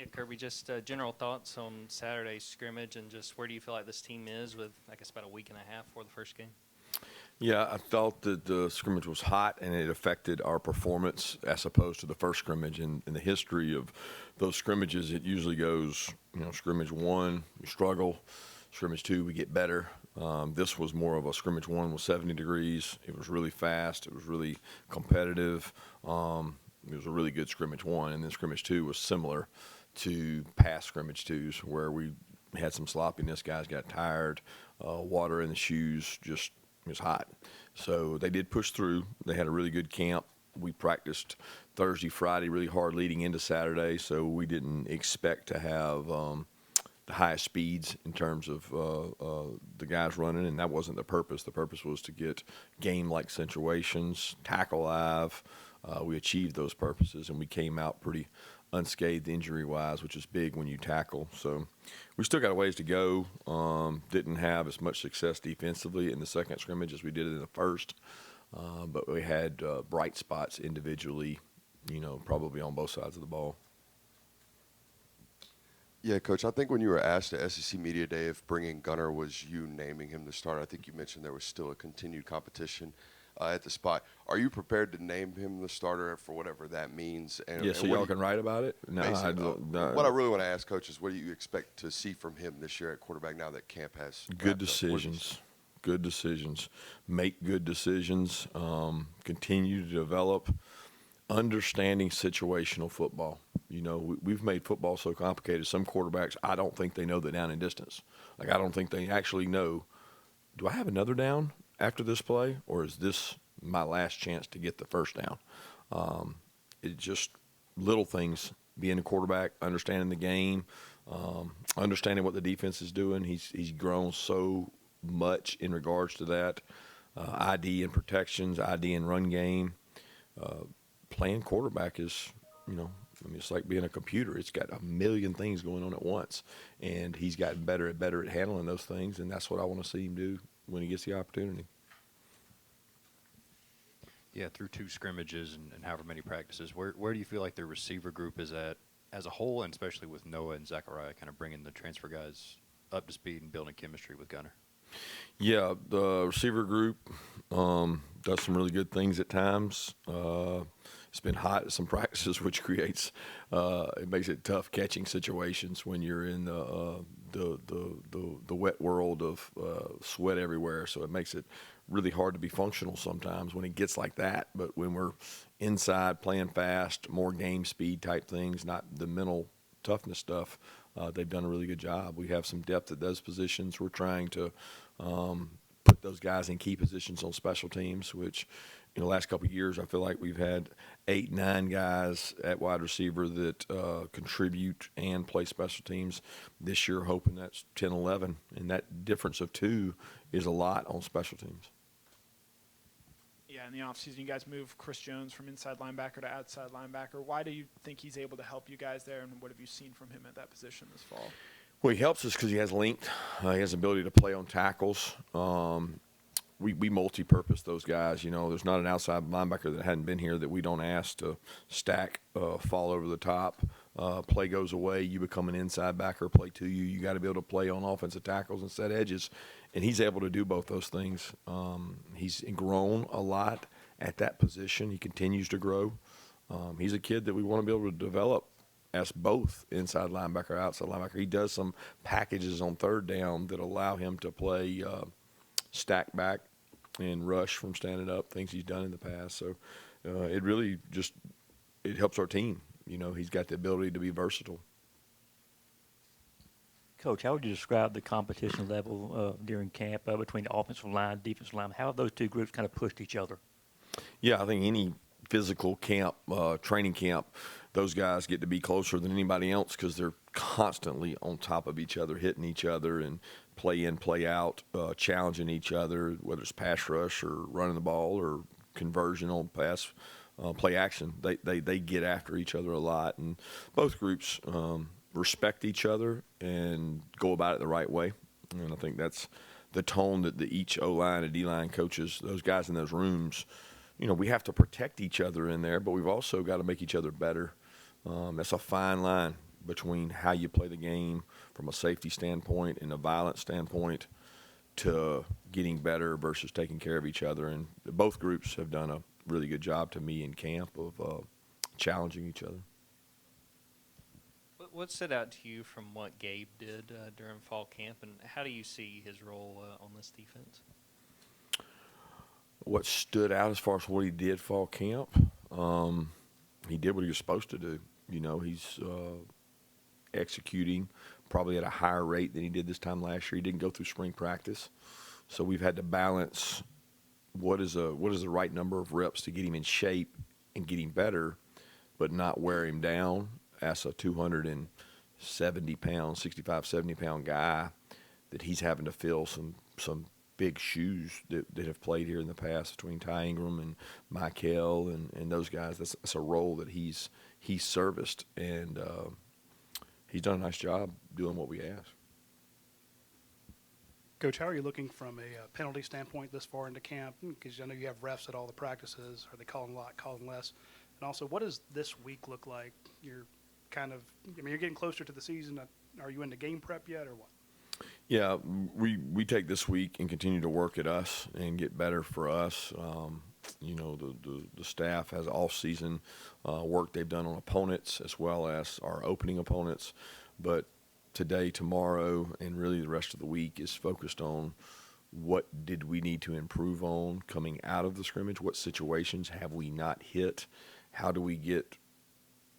Yeah, Kirby, just general thoughts on Saturday's scrimmage and just where do you feel like this team is with, I guess, about a week and a half before the first game? Yeah, I felt that the scrimmage was hot and it affected our performance as opposed to the first scrimmage. In the history of those scrimmages, it usually goes, scrimmage 1, we struggle. Scrimmage 2, we get better. This was more of a scrimmage 1 was 70 degrees. It was really fast. It was really competitive. It was a really good scrimmage 1. And then scrimmage 2 was similar to past scrimmage 2s where we had some sloppiness. Guys got tired. Water in the shoes, just it was hot. So they did push through. They had a really good camp. We practiced Thursday, Friday really hard leading into Saturday, so we didn't expect to have the highest speeds in terms of the guys running, and that wasn't the purpose. The purpose was to get game-like situations, tackle live. We achieved those purposes, and we came out pretty unscathed injury-wise, which is big when you tackle. So we still got a ways to go. Didn't have as much success defensively in the second scrimmage as we did in the first, but we had bright spots individually, probably on both sides of the ball. Yeah, Coach, I think when you were asked at SEC Media Day if bringing Gunner was you naming him the starter, I think you mentioned there was still a continued competition at the spot. Are you prepared to name him the starter for whatever that means? So y'all can write about it? No, what I really want to ask, Coach, is what do you expect to see from him this year at quarterback now that camp has good decisions. Good decisions. Make good decisions. Continue to develop. Understanding situational football. We've made football so complicated. Some quarterbacks, I don't think they know the down and distance. I don't think they actually know, do I have another down after this play, or is this my last chance to get the first down? It's just little things, being a quarterback, understanding the game, understanding what the defense is doing. He's grown so much in regards to that. ID and protections, ID and run game. Playing quarterback is, it's like being a computer. It's got a million things going on at once, and he's gotten better and better at handling those things, and that's what I want to see him do when he gets the opportunity. Yeah, through 2 scrimmages and however many practices, where do you feel like the receiver group is at as a whole, and especially with Noah and Zachariah kind of bringing the transfer guys up to speed and building chemistry with Gunner? Yeah, the receiver group does some really good things at times. It's been hot at some practices, which creates it makes it tough catching situations when you're in the wet world of sweat everywhere. So it makes it really hard to be functional sometimes when it gets like that. But when we're inside playing fast, more game speed type things, not the mental toughness stuff, they've done a really good job. We have some depth at those positions. We're trying to put those guys in key positions on special teams, which in the last couple of years I feel like we've had 8, 9 guys at wide receiver that contribute and play special teams. This year hoping that's 10, 11, and that difference of 2 is a lot on special teams. Yeah, in the offseason, you guys moved Kris Jones from inside linebacker to outside linebacker. Why do you think he's able to help you guys there, and what have you seen from him at that position this fall? Well, he helps us because he has length. He has the ability to play on tackles. We multi-purpose those guys. There's not an outside linebacker that hadn't been here that we don't ask to stack, fall over the top. Play goes away, you become an inside backer, play to you. You got to be able to play on offensive tackles and set edges, and he's able to do both those things. He's grown a lot at that position. He continues to grow. He's a kid that we want to be able to develop as both inside linebacker, outside linebacker. He does some packages on third down that allow him to play stack back and rush from standing up, things he's done in the past. So it really it helps our team. He's got the ability to be versatile. Coach, how would you describe the competition level during camp between the offensive line, defensive line? How have those 2 groups kind of pushed each other? Yeah, I think any physical camp, training camp, those guys get to be closer than anybody else because they're constantly on top of each other, hitting each other, and play in, play out, challenging each other, whether it's pass rush or running the ball or conversion on pass play action. They get after each other a lot, and both groups respect each other and go about it the right way. And I think that's the tone that each O-line and D-line coaches, those guys in those rooms, we have to protect each other in there, but we've also got to make each other better. That's a fine line. between how you play the game from a safety standpoint and a violence standpoint to getting better versus taking care of each other. And both groups have done a really good job to me in camp of challenging each other. What stood out to you from what Gabe did during fall camp, and how do you see his role on this defense? What stood out as far as what he did fall camp, he did what he was supposed to do. You know, he's executing probably at a higher rate than he did this time last year. He didn't go through spring practice, so we've had to balance what is the right number of reps to get him in shape and get him better, but not wear him down as a 270-pound, 65, 70-pound guy that he's having to fill some big shoes that have played here in the past between Ty Ingram and Michael and those guys. That's a role that he's serviced, and he's done a nice job doing what we asked. Coach, how are you looking from a penalty standpoint this far into camp? Because I know you have refs at all the practices. Are they calling a lot, calling less? And also, what does this week look like? You're you're getting closer to the season. Are you into game prep yet or what? Yeah, we take this week and continue to work at us and get better for us. You know, the staff has off-season work they've done on opponents as well as our opening opponents. But today, tomorrow, and really the rest of the week is focused on what did we need to improve on coming out of the scrimmage? What situations have we not hit? How do we get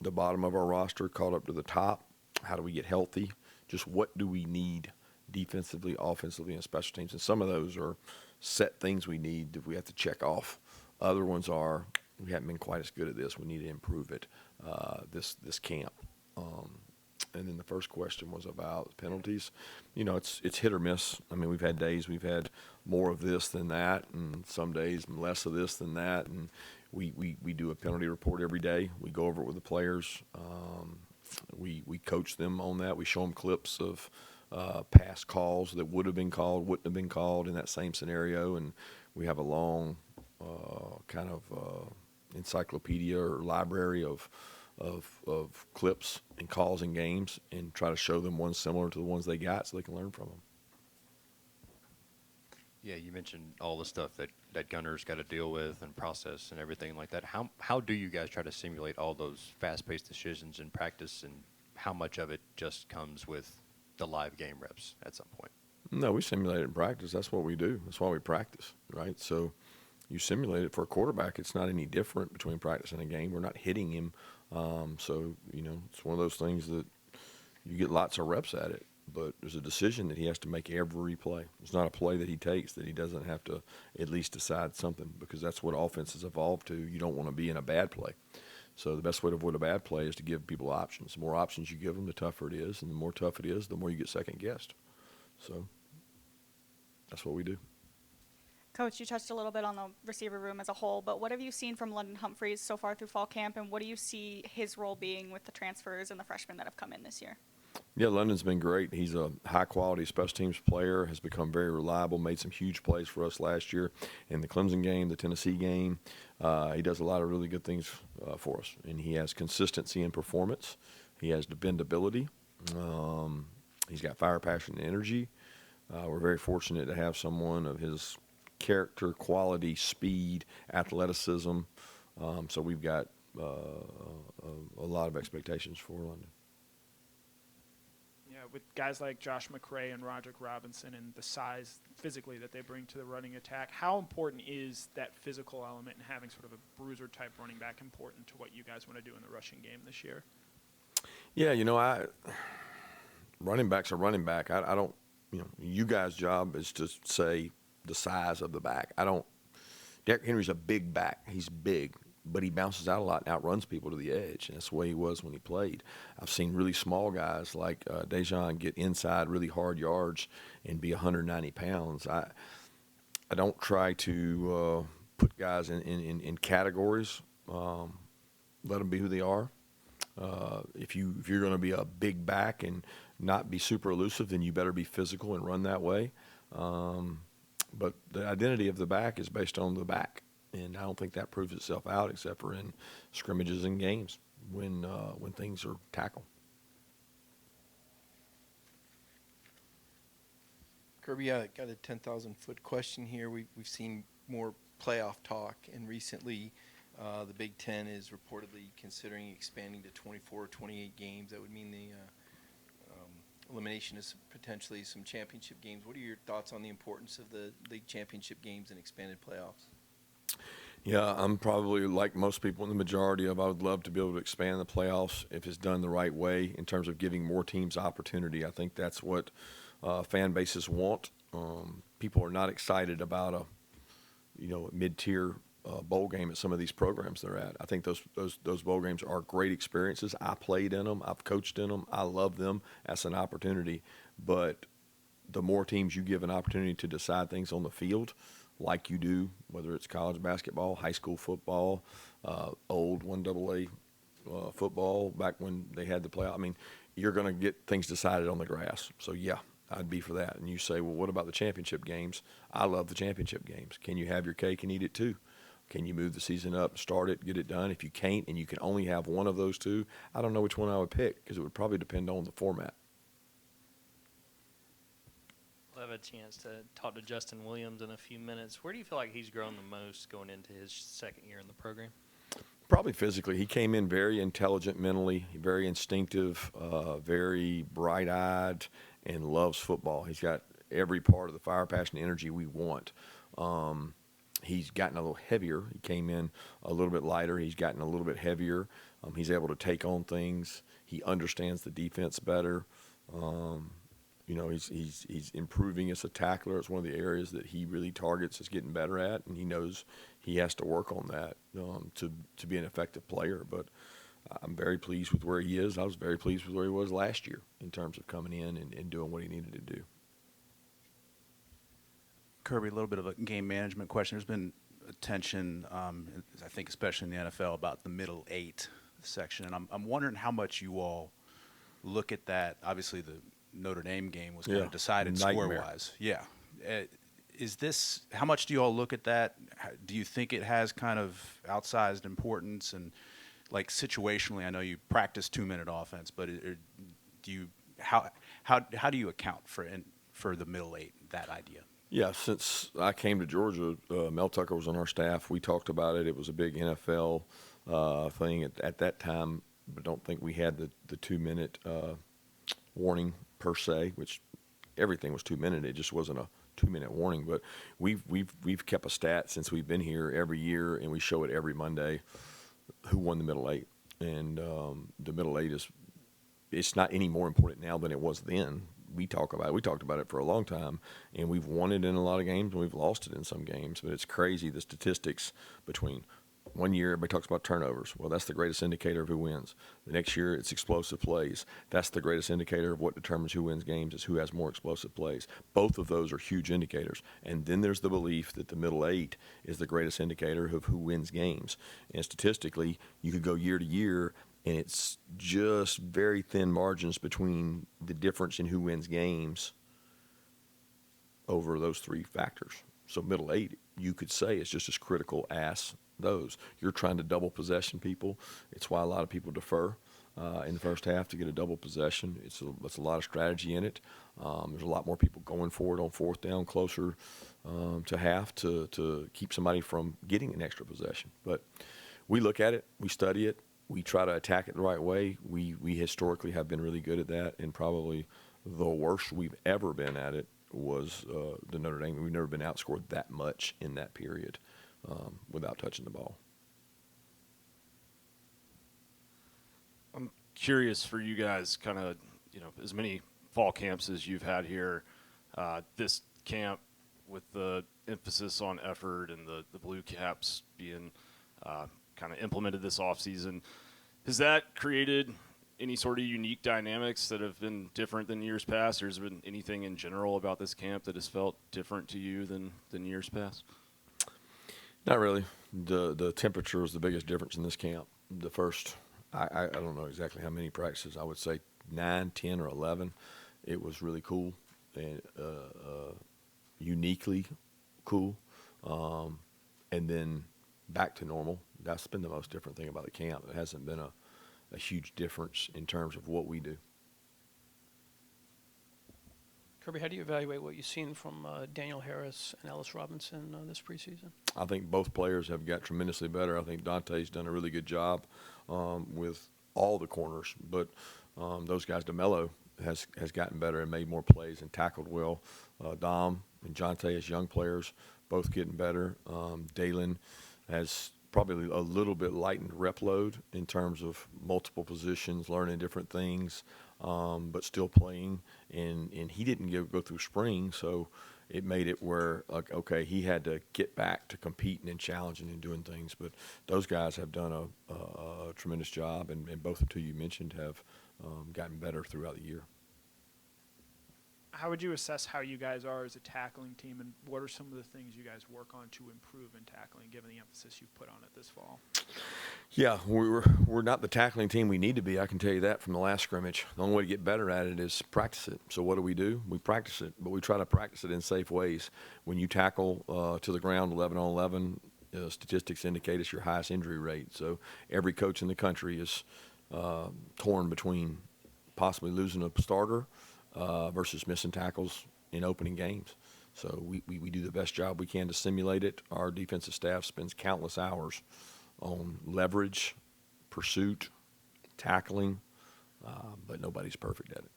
the bottom of our roster caught up to the top? How do we get healthy? Just what do we need defensively, offensively, and special teams? And some of those are set things we need that we have to check off. Other ones are we haven't been quite as good at this. We need to improve it this camp. And then the first question was about penalties. You know, it's hit or miss. I mean, we've had days we've had more of this than that, and some days less of this than that. And we do a penalty report every day. We go over it with the players. We coach them on that. We show them clips of past calls that would have been called, wouldn't have been called in that same scenario, and we have a long kind of encyclopedia or library of clips and calls and games, and try to show them ones similar to the ones they got so they can learn from them. Yeah, you mentioned all the stuff that Gunner's got to deal with and process and everything like that. How do you guys try to simulate all those fast-paced decisions in practice, and how much of it just comes with the live game reps at some point? No, we simulate it in practice. That's what we do. That's why we practice, right? So you simulate it for a quarterback. It's not any different between practice and a game. We're not hitting him. So, you know, it's one of those things that you get lots of reps at it, but there's a decision that he has to make every play. It's not a play that he takes that he doesn't have to at least decide something, because that's what offenses evolve to. You don't want to be in a bad play. So the best way to avoid a bad play is to give people options. The more options you give them, the tougher it is, and the more tough it is, the more you get second-guessed. So that's what we do. Coach, you touched a little bit on the receiver room as a whole, but what have you seen from London Humphreys so far through fall camp, and what do you see his role being with the transfers and the freshmen that have come in this year? Yeah, London's been great. He's a high-quality special teams player, has become very reliable, made some huge plays for us last year in the Clemson game, the Tennessee game. He does a lot of really good things for us, and he has consistency in performance. He has dependability. He's got fire, passion, and energy. We're very fortunate to have someone of his character, quality, speed, athleticism. So we've got a lot of expectations for London. Yeah, with guys like Josh McCray and Roderick Robinson and the size physically that they bring to the running attack, how important is that physical element and having sort of a bruiser-type running back important to what you guys want to do in the rushing game this year? Yeah, you know, running back's a running back. I don't, you know, you guys' job is to say the size of the back. Derrick Henry's a big back. He's big, but he bounces out a lot and outruns people to the edge, and that's the way he was when he played. I've seen really small guys like Dejon get inside really hard yards and be 190 pounds. I don't try to put guys in categories. Let them be who they are. If you're going to be a big back and not be super elusive, then you better be physical and run that way. But the identity of the back is based on the back, and I don't think that proves itself out except for in scrimmages and games when things are tackled. Kirby, I got a 10,000-foot question here. We've seen more playoff talk, and recently the Big Ten is reportedly considering expanding to 24 or 28 games. That would mean the elimination of potentially some championship games. What are your thoughts on the importance of the league championship games and expanded playoffs? Yeah, I'm probably like most people in the majority of. I would love to be able to expand the playoffs if it's done the right way in terms of giving more teams opportunity. I think that's what fan bases want. People are not excited about a mid-tier bowl game at some of these programs they're at. I think those bowl games are great experiences. I played in them. I've coached in them. I love them as an opportunity. But the more teams you give an opportunity to decide things on the field, like you do, whether it's college basketball, high school football, old 1AA football, back when they had the playoff. I mean, you're going to get things decided on the grass. So, yeah, I'd be for that. And you say, well, what about the championship games? I love the championship games. Can you have your cake and eat it too? Can you move the season up, start it, get it done? If you can't and you can only have one of those two, I don't know which one I would pick because it would probably depend on the format. We'll have a chance to talk to Justin Williams in a few minutes. Where do you feel like he's grown the most going into his second year in the program? Probably physically. He came in very intelligent mentally, very instinctive, very bright-eyed, and loves football. He's got every part of the fire, passion, energy we want. He's gotten a little heavier. He came in a little bit lighter. He's gotten a little bit heavier. He's able to take on things. He understands the defense better. He's improving as a tackler. It's one of the areas that he really targets is getting better at, and he knows he has to work on that to be an effective player. But I'm very pleased with where he is. I was very pleased with where he was last year in terms of coming in and doing what he needed to do. Kirby, a little bit of a game management question. There's been attention, I think especially in the NFL, about the middle eight section. And I'm wondering how much you all look at that. Obviously, the Notre Dame game was kind of decided score-wise. Yeah. How much do you all look at that? Do you think it has kind of outsized importance? And, like, situationally, I know you practice 2-minute offense, but how do you account for the middle eight, that idea? Yeah, since I came to Georgia, Mel Tucker was on our staff. We talked about it. It was a big NFL thing at that time, but don't think we had the 2-minute warning per se, which everything was 2-minute. It just wasn't a 2-minute warning. But we've kept a stat since we've been here every year, and we show it every Monday who won the middle eight. And the middle eight it's not any more important now than it was then. We talked about it for a long time, and we've won it in a lot of games, and we've lost it in some games. But it's crazy, the statistics between one year, everybody talks about turnovers. Well, that's the greatest indicator of who wins. The next year, it's explosive plays. That's the greatest indicator of what determines who wins games is who has more explosive plays. Both of those are huge indicators. And then there's the belief that the middle eight is the greatest indicator of who wins games. And statistically, you could go year to year, and it's just very thin margins between the difference in who wins games over those three factors. So middle eight, you could say, is just as critical as those. You're trying to double possession people. It's why a lot of people defer in the first half to get a double possession. It's a lot of strategy in it. There's a lot more people going for it on fourth down closer to half to keep somebody from getting an extra possession. But we look at it. We study it. We try to attack it the right way. We historically have been really good at that, and probably the worst we've ever been at it was the Notre Dame. We've never been outscored that much in that period without touching the ball. I'm curious for you guys, kind of, as many fall camps as you've had here, this camp with the emphasis on effort and the blue caps being kind of implemented this offseason. Has that created any sort of unique dynamics that have been different than years past, or has there been anything in general about this camp that has felt different to you than years past? Not really. The temperature is the biggest difference in this camp. The first, I don't know exactly how many practices, I would say 9, 10, or 11. It was really cool and uniquely cool. And then back to normal. That's been the most different thing about the camp. It hasn't been a huge difference in terms of what we do. Kirby, how do you evaluate what you've seen from Daniel Harris and Ellis Robinson this preseason? I think both players have got tremendously better. I think Dante's done a really good job with all the corners, but those guys, DeMello has gotten better and made more plays and tackled well. Dom and Jonte as young players, both getting better. Dalen has probably a little bit lightened rep load in terms of multiple positions, learning different things, but still playing. And he didn't go through spring, so it made it where, like, okay, he had to get back to competing and challenging and doing things. But those guys have done a tremendous job, and both the two you mentioned have gotten better throughout the year. How would you assess how you guys are as a tackling team, and what are some of the things you guys work on to improve in tackling, given the emphasis you've put on it this fall? Yeah, we're not the tackling team we need to be. I can tell you that from the last scrimmage. The only way to get better at it is practice it. So what do? We practice it, but we try to practice it in safe ways. When you tackle to the ground 11 on 11, statistics indicate it's your highest injury rate. So every coach in the country is torn between possibly losing a starter versus missing tackles in opening games. So we do the best job we can to simulate it. Our defensive staff spends countless hours on leverage, pursuit, tackling, but nobody's perfect at it.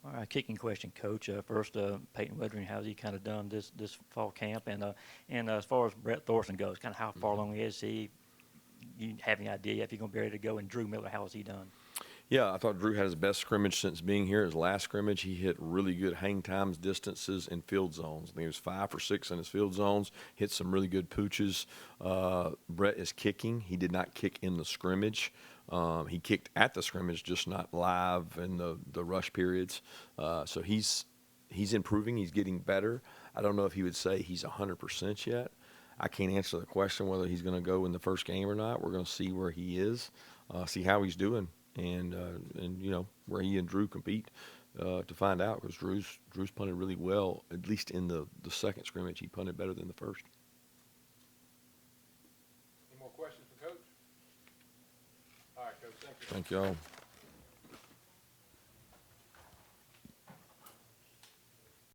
All right, kicking question, Coach. First, Peyton Weathering, how's he kind of done this fall camp? And as far as Brett Thorson goes, kind of how far along is he? You have any idea if he's going to be ready to go? And Drew Miller, how has he done? Yeah, I thought Drew had his best scrimmage since being here. His last scrimmage, he hit really good hang times, distances, and field zones. I think he was 5 for 6 in his field zones, hit some really good pooches. Brett is kicking. He did not kick in the scrimmage. He kicked at the scrimmage, just not live in the rush periods. So he's improving. He's getting better. I don't know if he would say he's 100% yet. I can't answer the question whether he's going to go in the first game or not. We're going to see where he is, see how he's doing. And you know, where he and Drew compete to find out, because Drew's punted really well, at least in the second scrimmage. He punted better than the first. Any more questions for Coach? All right, Coach, thank you. Thank y'all.